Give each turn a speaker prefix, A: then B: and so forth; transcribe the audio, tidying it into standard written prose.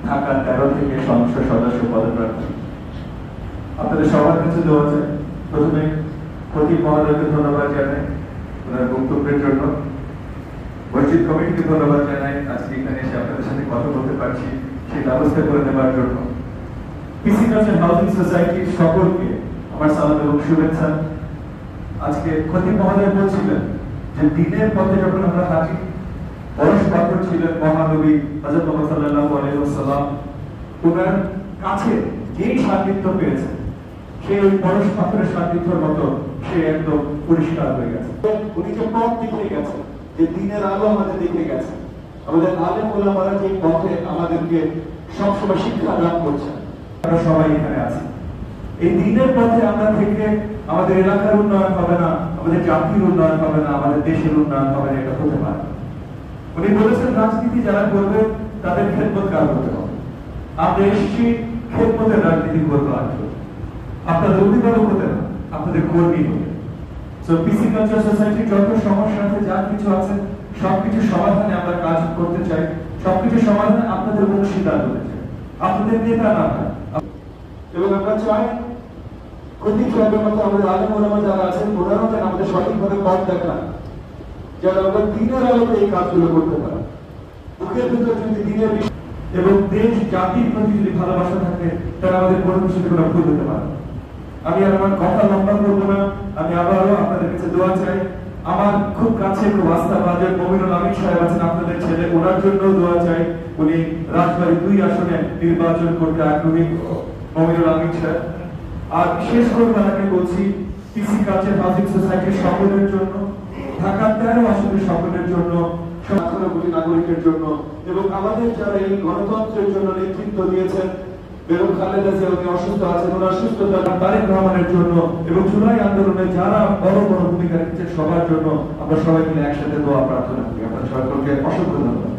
A: ঢাকা 13 থেকে সংসদ সদস্য পদপ্রার্থী। আপনাদের সবার কাছে দোয়া চাই। প্রথমে খতিব মহোদয়কে ধন্যবাদ জানাই ওনার বক্তব্যের জন্য। মসজিদ কমিটিকে ধন্যবাদ জানাই আজকে এখানে এসে আপনাদের সাথে কথা বলতে পারছি সেই ব্যবস্থা করে দেওয়ার জন্য। পিসি কালচার হাউজিং সোসাইটির সকলকে আমার সালাম এবং শুভেচ্ছা। আজকে খতিব মহোদয় বলছিলেন যে দিনের পথে যখন আমরা হাঁটি, পরশ পাথর ছিলেন মহানবী হযরত মুহাম্মদ সাল্লাল্লাহু আলাইহি ওয়াসাল্লাম। ওনার কাছে যেই সান্নিধ্য পেয়েছে সেই ওই পরশ পাথরের সান্নিধ্যের মতো সে একদম পরিষ্কার হয়ে গেছে। উনি যে পথ দেখিয়ে গেছে, যে দিনের আলো আমাদের দেখিয়ে গেছে, আমাদের আলেম ওলামারা যে পথে আমাদেরকে সবসময় শিক্ষা দান করছেন, আমরা সবাই এখানে আছি। এই দিনের পথে আমরা থেকে আমাদের এলাকার উন্নয়ন হবে না, আমাদের জাতির উন্নয়ন হবে না, আমাদের দেশের উন্নয়ন হবে না, এটা হতে পারে। উনি বলেছেন রাজনীতি যারা করবে তাদের খেদমতগার হতে হবে। আমরা এসেছি খেদমতের রাজনীতি করবো। আসলে আপনাদের অভিভাবক হতে না, আপনাদের কর্মী হতে। সো পিসি কালচার সোসাইটির যত সমস্যা আছে, যা কিছু আছে, সবকিছু সমাধানে আমরা কাজ করতে চাই, সবকিছু সমাধানে আপনাদের অংশীদার হতে চাই, আপনাদের নেতা না হয়। এবং আমরা চাই খতিব সাহেবের মতো আমাদের আলেম ওলামা যারা আছেন ওনারাও যেন আমাদের সঠিকভাবে পথ দেখান, যেন আমরা দিনের আলোতে এই কাজগুলো করতে পারি। বুকের ভিতরে যদি দিনের এবং দেশ জাতির প্রতি যদি ভালোবাসা থাকে তাহলে আমাদের কোনো কিছুতে কোনো ভুল হতে পারে। আমি আর আমার কথা লম্বা করবো না। আমি আবারও আপনাদের কাছে দোয়া চাই। আমার খুব কাছে খুব আস্থাভাজন মমিনুল আমিন সাহেব আছেন, আপনাদের ছেলে, ওনার জন্য দোয়া চাই। উনি রাজবাড়ী 2 আসনে নির্বাচন করতে আগ্রহী মমিনুল আমিন সাহেব। আর শেষ করবাকে বলছি পিসি কালচার হাউজিং সোসাইটির সকলের জন্য, ঢাকা 13 আসনের সকলের জন্য, 18 কোটি নাগরিকের জন্য, এবং আমাদের যারা এই গণতন্ত্রের জন্য নেতৃত্ব দিয়েছেন, বেগম খালেদা জিয়া উনি অসুস্থ আছেন, ওনার সুস্থতা, তারেক রহমানের জন্য, এবং জুলাই আন্দোলনে যারা বড় বড় ভূমিকা রেখেছেন সবার জন্য আমরা সবাই মিলে একসাথে দোয়া প্রার্থনা করি। আপনাদের সকলকে অসংখ্য ধন্যবাদ।